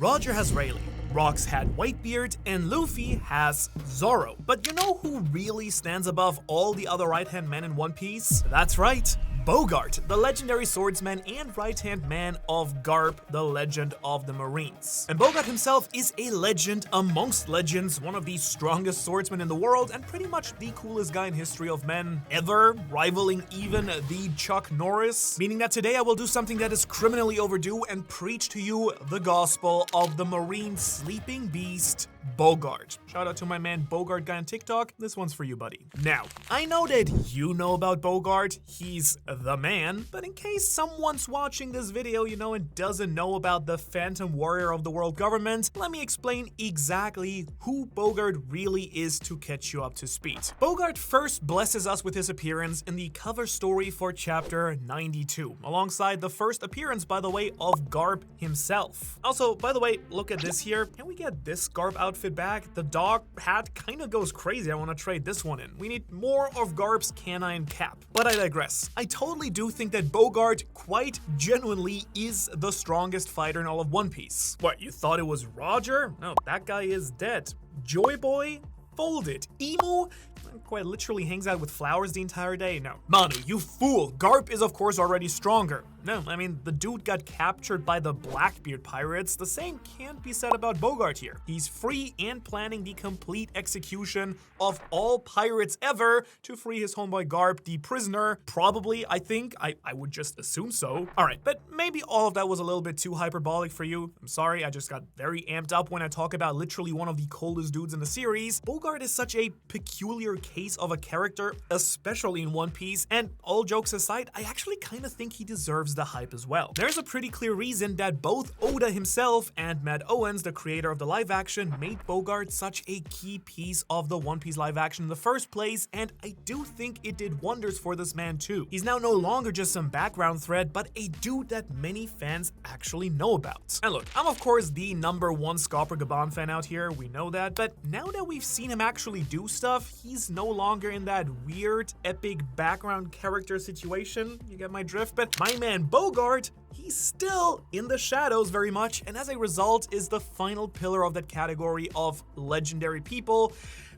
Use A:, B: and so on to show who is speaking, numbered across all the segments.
A: Roger has Rayleigh, Rox had Whitebeard, and Luffy has Zoro. But you know who really stands above all the other right-hand men in One Piece? That's right, Bogart, the legendary swordsman and right-hand man of Garp, the legend of the Marines. And Bogart himself is a legend amongst legends, one of the strongest swordsmen in the world, and pretty much the coolest guy in history of men ever, rivaling even the Chuck Norris. Meaning that today I will do something that is criminally overdue and preach to you the gospel of the Marine sleeping beast, Bogart. Shout out to my man Bogart guy on TikTok. This one's for you, buddy. Now, I know that you know about Bogart. He's the man. But in case someone's watching this video, and doesn't know about the Phantom Warrior of the world government, let me explain exactly who Bogart really is to catch you up to speed. Bogart first blesses us with his appearance in the cover story for chapter 92, alongside the first appearance, by the way, of Garp himself. Also, by the way, look at this here. Can we get this Garp outfit back? The dog hat kind of goes crazy. I want to trade this one in. We need more of Garp's canine cap. But I digress. I totally do think that Bogart quite genuinely is the strongest fighter in all of One Piece. What, you thought it was Roger? No, that guy is dead. Joy Boy? Folded. Emo? Quite literally hangs out with flowers the entire day? No. Manu, you fool! Garp is of course already stronger. No, I mean, the dude got captured by the Blackbeard pirates. The same can't be said about Bogart here. He's free and planning the complete execution of all pirates ever to free his homeboy Garp, the prisoner. Probably, I think. I would just assume so. Alright, but maybe all of that was a little bit too hyperbolic for you. I'm sorry, I just got very amped up when I talk about literally one of the coldest dudes in the series. Bogart is such a peculiar case of a character, especially in One Piece, and all jokes aside, I actually kind of think he deserves the hype as well. There's a pretty clear reason that both Oda himself and Matt Owens, the creator of the live action, made Bogart such a key piece of the One Piece live action in the first place, and I do think it did wonders for this man too. He's now no longer just some background thread, but a dude that many fans actually know about. And look, I'm of course the #1 Scopper Gaban fan out here, we know that, but now that we've seen him actually do stuff, he's no longer in that weird, epic background character situation. You get my drift? But my man Bogart, he's still in the shadows very much, and as a result is the final pillar of that category of legendary people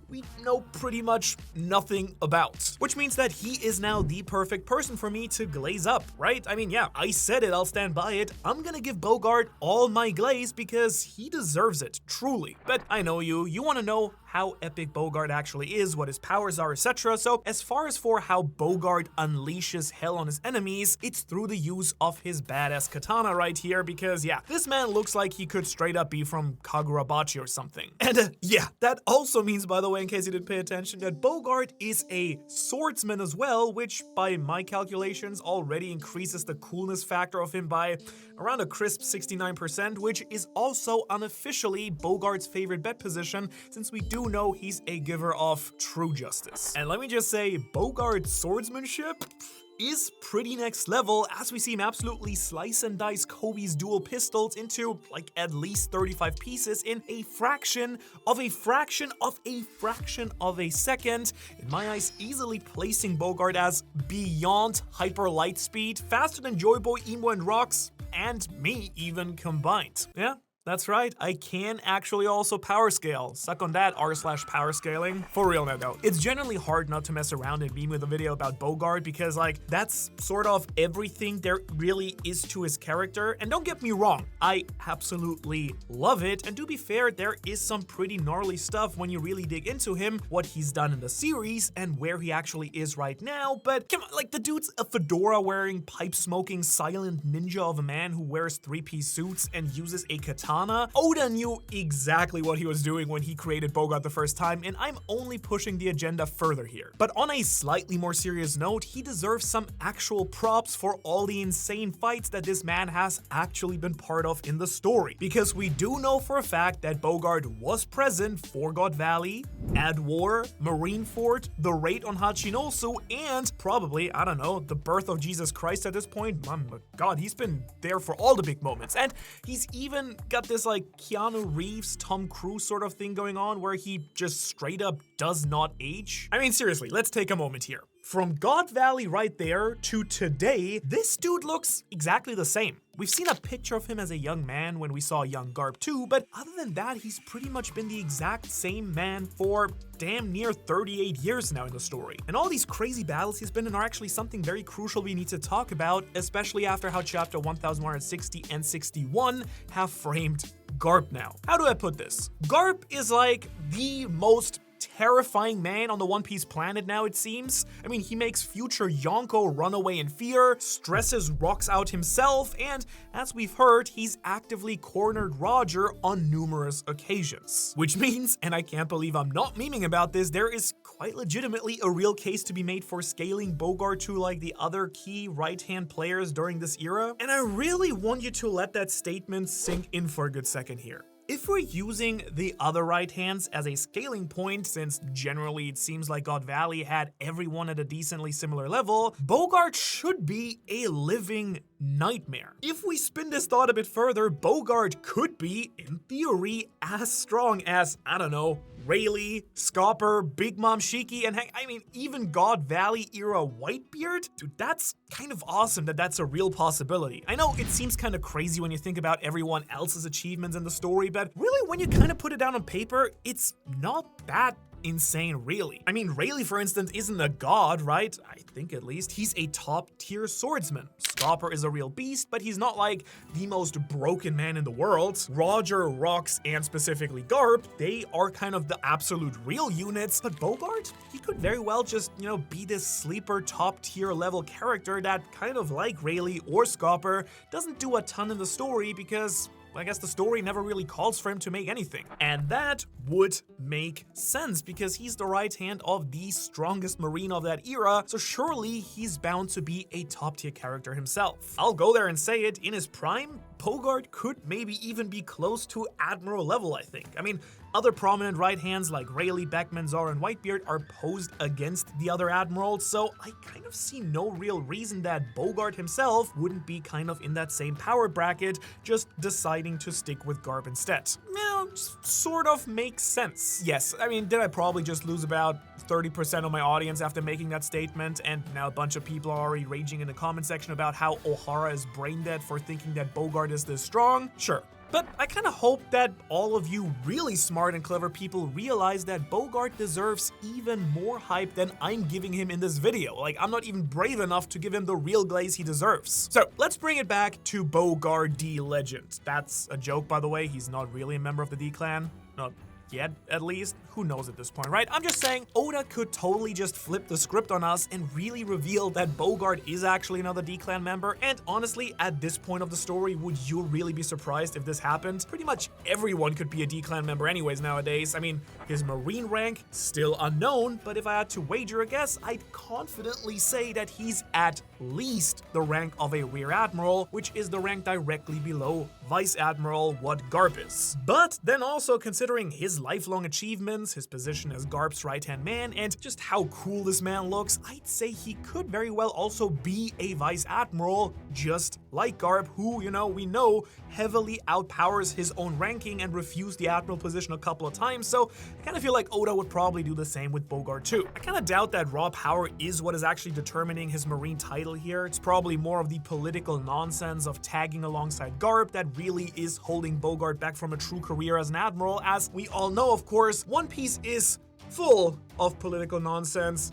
A: we know pretty much nothing about. Which means that he is now the perfect person for me to glaze up, right? I mean, yeah, I said it, I'll stand by it. I'm gonna give Bogart all my glaze because he deserves it, truly. But I know you wanna know how epic Bogart actually is, what his powers are, etc. So as far as for how Bogart unleashes hell on his enemies, it's through the use of his badass katana right here, because yeah, this man looks like he could straight up be from Kagurabachi or something. And yeah, that also means, by the way, in case you didn't pay attention, that Bogart is a swordsman as well, which by my calculations already increases the coolness factor of him by around a crisp 69%, which is also unofficially Bogart's favorite bet position, since we do know he's a giver of true justice. And let me just say, Bogart's swordsmanship is pretty next level, as we see him absolutely slice and dice Kobe's dual pistols into like at least 35 pieces in a fraction of a fraction of a fraction of a second. In my eyes, easily placing Bogart as beyond hyper light speed, faster than Joy Boy, Emo, and Rox, and me even combined. Yeah, that's right, I can actually also power scale. Suck on that, r/power scaling. For real now though, it's generally hard not to mess around and meme with a video about Bogart, because like, that's sort of everything there really is to his character. And don't get me wrong, I absolutely love it. And to be fair, there is some pretty gnarly stuff when you really dig into him, what he's done in the series and where he actually is right now. But come on, like, the dude's a fedora wearing, pipe smoking, silent ninja of a man who wears 3-piece suits and uses a katana. Oda knew exactly what he was doing when he created Bogart the first time, and I'm only pushing the agenda further here. But on a slightly more serious note, he deserves some actual props for all the insane fights that this man has actually been part of in the story. Because we do know for a fact that Bogart was present for God Valley, Ad War, Marineford, the raid on Hachinosu, and probably, I don't know, the birth of Jesus Christ at this point. My God, he's been there for all the big moments. And he's even got this like Keanu Reeves, Tom Cruise sort of thing going on where he just straight up does not age. I mean, seriously, let's take a moment here. from God Valley right there to today, this dude looks exactly the same. We've seen a picture of him as a young man when we saw young Garp too, but other than that, he's pretty much been the exact same man for damn near 38 years now in the story. And all these crazy battles he's been in are actually something very crucial we need to talk about, especially after how chapter 1160 and 61 have framed Garp now. How do I put this? Garp is like the most terrifying man on the One Piece planet now, it seems. I mean, he makes future Yonko run away in fear, stresses rocks out himself, and as we've heard, he's actively cornered Roger on numerous occasions. Which means, and I can't believe I'm not memeing about this, there is quite legitimately a real case to be made for scaling Bogart to like the other key right-hand players during this era. And I really want you to let that statement sink in for a good second here. If we're using the other right hands as a scaling point, since generally it seems like God Valley had everyone at a decently similar level, Bogart should be a living nightmare. If we spin this thought a bit further, Bogart could be, in theory, as strong as, I don't know, Rayleigh, Scopper, Big Mom Shiki, and I mean, even God Valley era Whitebeard? Dude, that's kind of awesome that that's a real possibility. I know it seems kind of crazy when you think about everyone else's achievements in the story, but really when you kind of put it down on paper, it's not that insane, really. I mean, Rayleigh, for instance, isn't a god, right? I think at least. He's a top-tier swordsman. Scopper is a real beast, but he's not like the most broken man in the world. Roger, Rox, and specifically Garp, they are kind of the absolute real units, but Bogart, he could very well just, you know, be this sleeper top-tier level character that kind of like Rayleigh or Scopper doesn't do a ton in the story because I guess the story never really calls for him to make anything. And that would make sense because he's the right hand of the strongest Marine of that era, so surely he's bound to be a top tier character himself. I'll go there and say it, in his prime, Bogart could maybe even be close to Admiral level, I think. I mean, other prominent right hands like Rayleigh, Beckman, Zara, and Whitebeard are posed against the other admirals, so I kind of see no real reason that Bogart himself wouldn't be kind of in that same power bracket, just deciding to stick with Garp instead. Now, sort of makes sense. Yes, I mean, did I probably just lose about 30% of my audience after making that statement, and now a bunch of people are already raging in the comment section about how Ohara is brain dead for thinking that Bogart is this strong? Sure. But I kind of hope that all of you really smart and clever people realize that Bogart deserves even more hype than I'm giving him in this video. Like, I'm not even brave enough to give him the real glaze he deserves. So, let's bring it back to Bogart D Legend. That's a joke, by the way. He's not really a member of the D Clan. Not yet, at least. Who knows at this point, right? I'm just saying, Oda could totally just flip the script on us and really reveal that Bogart is actually another D-Clan member, and honestly, at this point of the story, would you really be surprised if this happened? Pretty much everyone could be a D-Clan member anyways nowadays. I mean, his Marine rank, still unknown, but if I had to wager a guess, I'd confidently say that he's at least the rank of a Rear Admiral, which is the rank directly below Vice Admiral, what Garp is. But then also considering his lifelong achievements, his position as Garp's right-hand man, and just how cool this man looks, I'd say he could very well also be a Vice Admiral, just like Garp, who, you know, we know heavily outpowers his own ranking and refused the Admiral position a couple of times, so I kind of feel like Oda would probably do the same with Bogart too. I kind of doubt that raw power is what is actually determining his Marine title here. It's probably more of the political nonsense of tagging alongside Garp that really is holding Bogart back from a true career as an Admiral. As we all know, of course, One Piece is full of political nonsense.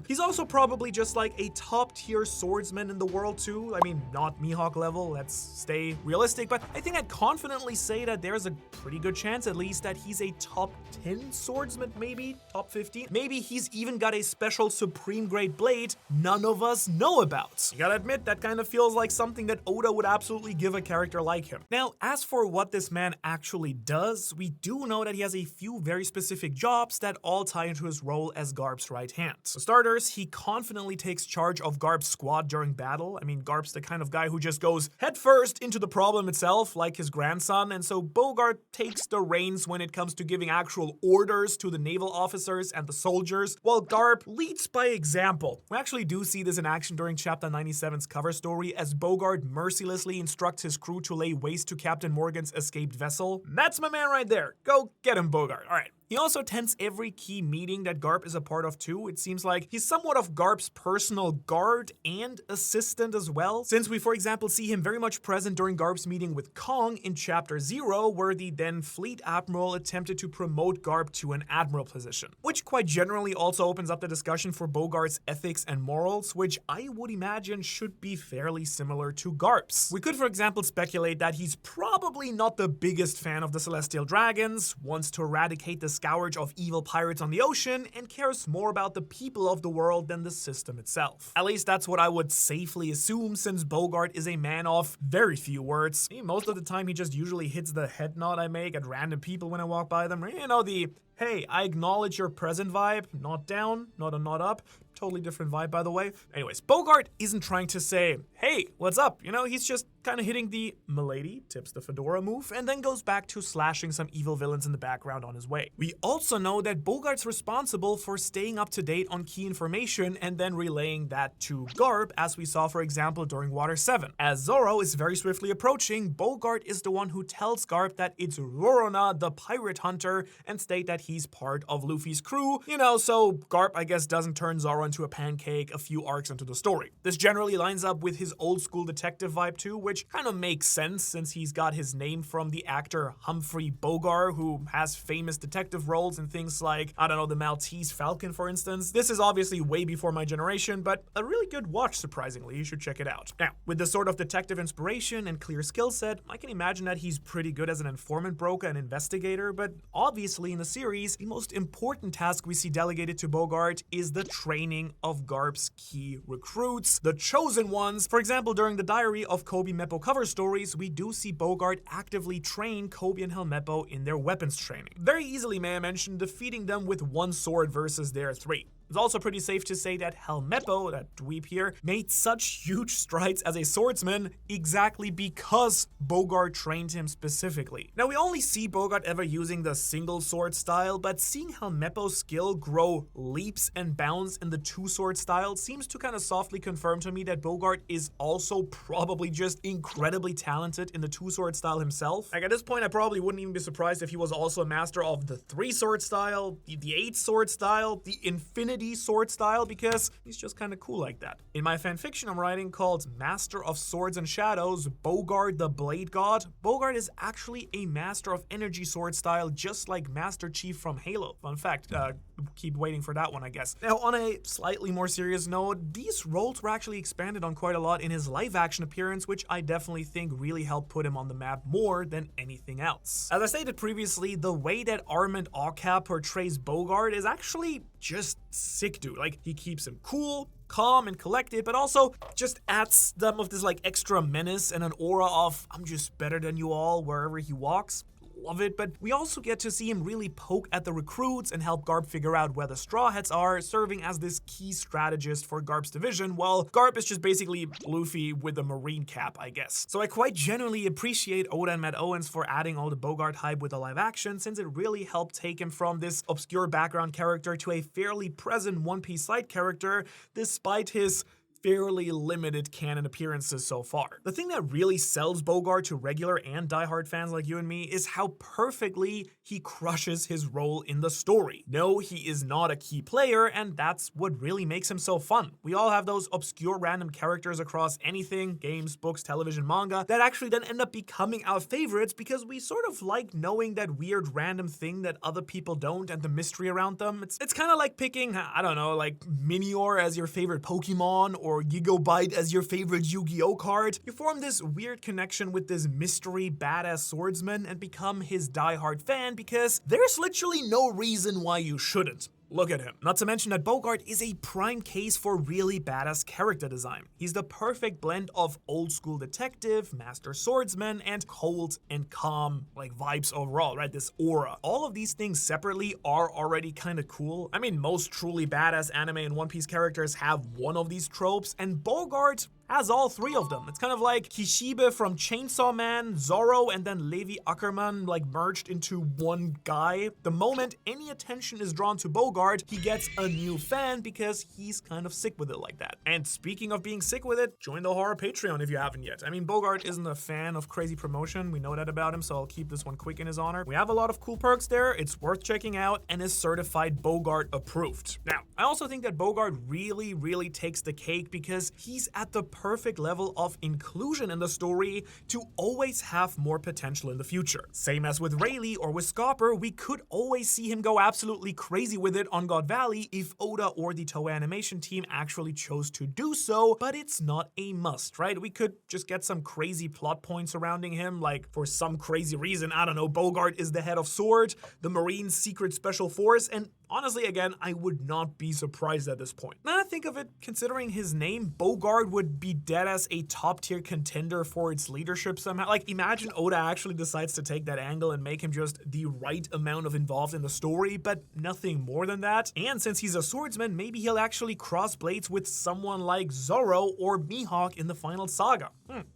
A: He's also probably just like a top-tier swordsman in the world too. I mean, not Mihawk level, let's stay realistic, but I think I'd confidently say that there's a pretty good chance at least that he's a top 10 swordsman, maybe top 15. Maybe he's even got a special supreme grade blade none of us know about. You gotta admit, that kind of feels like something that Oda would absolutely give a character like him. Now, as for what this man actually does, we do know that he has a few very specific jobs that all tie into his role as Garp's right hand. For starters, he confidently takes charge of Garp's squad during battle. I mean, Garp's the kind of guy who just goes headfirst into the problem itself, like his grandson, and so Bogart takes the reins when it comes to giving actual orders to the naval officers and the soldiers, while Garp leads by example. We actually do see this in action during Chapter 97's cover story, as Bogart mercilessly instructs his crew to lay waste to Captain Morgan's escaped vessel. That's my man right there. Go get him, Bogart. Alright. He also attends every key meeting that Garp is a part of too. It seems like he's somewhat of Garp's personal guard and assistant as well, since we for example see him very much present during Garp's meeting with Kong in Chapter 0, where the then Fleet Admiral attempted to promote Garp to an admiral position, which quite generally also opens up the discussion for Bogart's ethics and morals, which I would imagine should be fairly similar to Garp's. We could for example speculate that he's probably not the biggest fan of the Celestial Dragons, wants to eradicate the scourge of evil pirates on the ocean, and cares more about the people of the world than the system itself. At least that's what I would safely assume, since Bogart is a man of very few words. Most of the time he just usually hits the head nod I make at random people when I walk by them. You know, the hey, I acknowledge your present vibe, not down, not a nod up. Totally different vibe, by the way. Anyways, Bogart isn't trying to say, hey, what's up? You know, he's just kind of hitting the milady, tips the fedora move, and then goes back to slashing some evil villains in the background on his way. We also know that Bogart's responsible for staying up to date on key information and then relaying that to Garp, as we saw, for example, during Water 7. As Zoro is very swiftly approaching, Bogart is the one who tells Garp that it's Rorona, the pirate hunter, and state that he's part of Luffy's crew, you know, so Garp, I guess, doesn't turn Zoro into a pancake a few arcs into the story. This generally lines up with his old school detective vibe too, which kind of makes sense since he's got his name from the actor Humphrey Bogart, who has famous detective roles in things like, I don't know, the Maltese Falcon, for instance. This is obviously way before my generation, but a really good watch, surprisingly. You should check it out. Now, with this sort of detective inspiration and clear skill set, I can imagine that he's pretty good as an informant broker and investigator, but obviously in the series, the most important task we see delegated to Bogart is the training of Garp's key recruits, the chosen ones. For example, during the Diary of Kobe Meppo cover stories, we do see Bogart actively train Kobe and Helmeppo in their weapons training. Very easily, may I mention, defeating them with one sword versus their 3. It's also pretty safe to say that Helmeppo, that dweeb here, made such huge strides as a swordsman exactly because Bogart trained him specifically. Now, we only see Bogart ever using the single sword style, but seeing Helmeppo's skill grow leaps and bounds in the 2-sword style seems to kind of softly confirm to me that Bogart is also probably just incredibly talented in the 2-sword style himself. Like, at this point, I probably wouldn't even be surprised if he was also a master of the 3-sword style, the 8-sword style, the Infinity sword style, because he's just kind of cool like that. In my fanfiction I'm writing called Master of Swords and Shadows, Bogard the Blade God, Bogart is actually a master of energy sword style, just like Master Chief from Halo. Fun fact, keep waiting for that one, I guess. Now, on a slightly more serious note, these roles were actually expanded on quite a lot in his live action appearance, which I definitely think really helped put him on the map more than anything else. As I stated previously, the way that Armand Oka portrays Bogart is actually just sick, dude. Like, he keeps him cool, calm, and collected, but also just adds some of this like extra menace and an aura of I'm just better than you all wherever he walks. Love it, but we also get to see him really poke at the recruits and help Garp figure out where the Straw Hats are, serving as this key strategist for Garp's division, while Garp is just basically Luffy with a marine cap, I guess. So I quite genuinely appreciate Oda and Matt Owens for adding all the Bogart hype with the live action, since it really helped take him from this obscure background character to a fairly present One Piece side character, despite his fairly limited canon appearances so far. The thing that really sells Bogart to regular and diehard fans like you and me is how perfectly he crushes his role in the story. No, he is not a key player, and that's what really makes him so fun. We all have those obscure random characters across anything, games, books, television, manga, that actually then end up becoming our favorites because we sort of like knowing that weird random thing that other people don't and the mystery around them. It's kind of like picking, I don't know, like Minior as your favorite Pokemon or Gigabyte as your favorite Yu-Gi-Oh card. You form this weird connection with this mystery badass swordsman and become his diehard fan because there's literally no reason why you shouldn't. Look at him. Not to mention that Bogart is a prime case for really badass character design. He's the perfect blend of old school detective, master swordsman, and cold and calm like vibes overall, right? This aura. All of these things separately are already kind of cool. I mean, most truly badass anime and One Piece characters have one of these tropes, and Bogart has all 3 of them. It's kind of like Kishibe from Chainsaw Man, Zorro, and then Levi Ackerman like merged into one guy. The moment any attention is drawn to Bogart, Bogard, he gets a new fan because he's kind of sick with it like that. And speaking of being sick with it, join the Ohara Patreon if you haven't yet. I mean, Bogart isn't a fan of crazy promotion. We know that about him, so I'll keep this one quick in his honor. We have a lot of cool perks there. It's worth checking out and is certified Bogart approved. Now, I also think that Bogart really takes the cake because he's at the perfect level of inclusion in the story to always have more potential in the future. Same as with Rayleigh or with Scopper, we could always see him go absolutely crazy with it on God Valley if Oda or the Toei animation team actually chose to do so, but it's not a must, right? We could just get some crazy plot points surrounding him, like for some crazy reason, I don't know, Bogart is the head of Sword, the Marines' secret special force, and honestly, again, I would not be surprised at this point. Now I think of it, considering his name, Bogard would be dead as a top-tier contender for its leadership somehow. Like, imagine Oda actually decides to take that angle and make him just the right amount of involved in the story, but nothing more than that. And since he's a swordsman, maybe he'll actually cross blades with someone like Zoro or Mihawk in the final saga.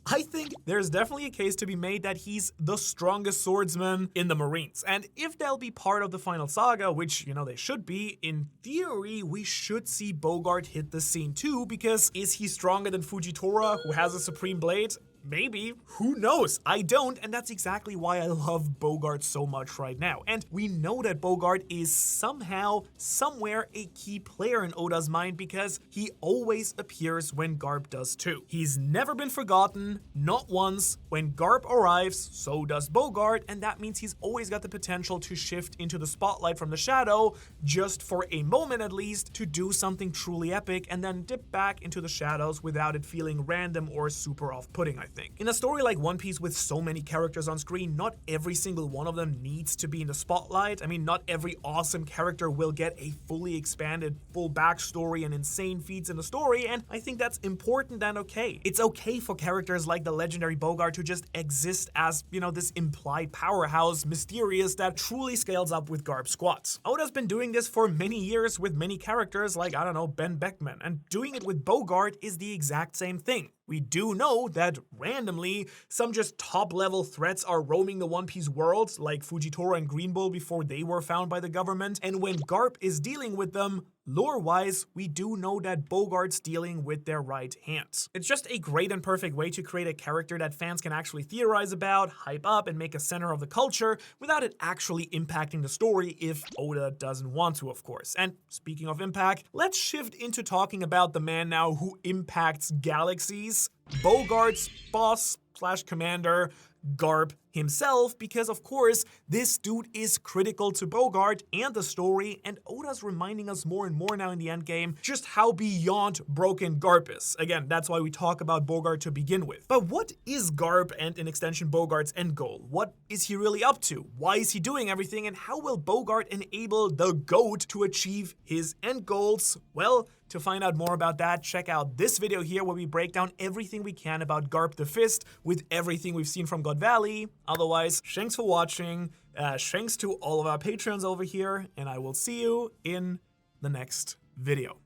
A: I think there's definitely a case to be made that he's the strongest swordsman in the Marines. And if they'll be part of the final saga, which, you know, they should be, in theory, we should see Bogart hit the scene too, because is he stronger than Fujitora, who has a supreme blade? Maybe. Who knows? I don't, and that's exactly why I love Bogart so much right now. And we know that Bogart is somehow, somewhere, a key player in Oda's mind because he always appears when Garp does too. He's never been forgotten, not once. When Garp arrives, so does Bogart, and that means he's always got the potential to shift into the spotlight from the shadow, just for a moment at least, to do something truly epic and then dip back into the shadows without it feeling random or super off-putting, I think. In a story like One Piece with so many characters on screen, not every single one of them needs to be in the spotlight. I mean, not every awesome character will get a fully expanded, full backstory and insane feats in the story, and I think that's important and okay. It's okay for characters like the legendary Bogart to just exist as, you know, this implied powerhouse, mysterious, that truly scales up with Garp squats. Oda's been doing this for many years with many characters like, I don't know, Ben Beckman, and doing it with Bogart is the exact same thing. We do know that randomly, some just top-level threats are roaming the One Piece world, like Fujitora and Green Bull before they were found by the government, and when Garp is dealing with them, lore-wise, we do know that Bogart's dealing with their right hands. It's just a great and perfect way to create a character that fans can actually theorize about, hype up, and make a center of the culture without it actually impacting the story if Oda doesn't want to, of course. And speaking of impact, let's shift into talking about the man now who impacts galaxies, Bogart's boss/commander, Garp himself, because of course, this dude is critical to Bogart and the story, and Oda's reminding us more and more now in the endgame just how beyond broken Garp is. Again, that's why we talk about Bogart to begin with. But what is Garp and, in extension, Bogart's end goal? What is he really up to? Why is he doing everything, and how will Bogart enable the GOAT to achieve his end goals? Well, to find out more about that, check out this video here where we break down everything we can about Garp the Fist with everything we've seen from God Valley. Otherwise, thanks for watching, thanks to all of our patrons over here, and I will see you in the next video.